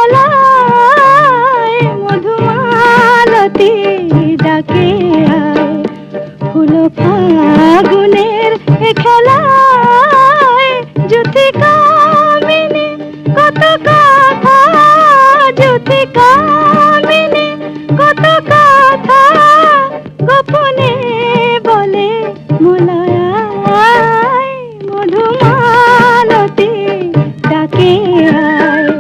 খেলায় মধুমালতী ডাকে আয়, ফুল ফাগুনের এ খেলায় জ্যোতি কামিনী কত কথা, জ্যোতি কামিনী কত কথা গোপনে বলে মোলায়, মধুমালতী ডাকে আয়।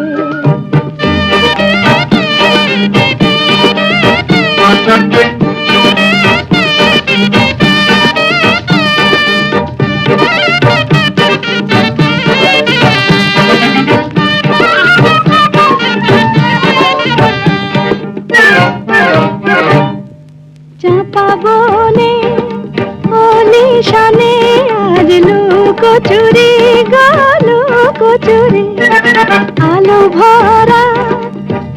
চাঁপা বনে অলিশানে আজ লুকোচুরি গো লুকোচুরি, আলো ভরা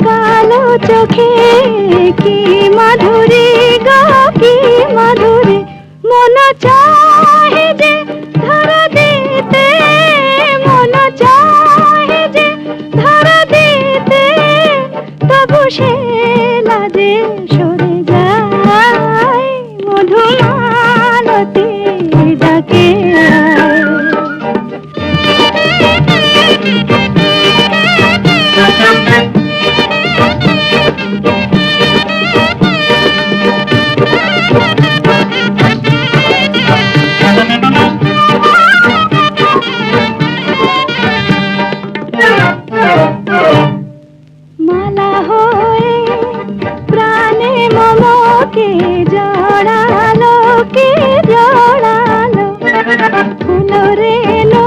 কালো চোখে কি মাধুরী গো কি মাধুরী, মন চাহে যে ধরা দিতে, মন চাহে যে ধরা দিতে, তবু সে লাজে সরে যায়, মধুমালতী ডাকে আয়। মালা হয়ে প্রাণে মমকে জড়ালো, কে জড়ালো, ফুল রেনো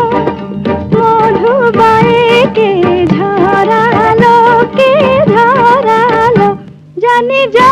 মধুবায়ে কে ঝরালো, কে ঝরালো, জানি যা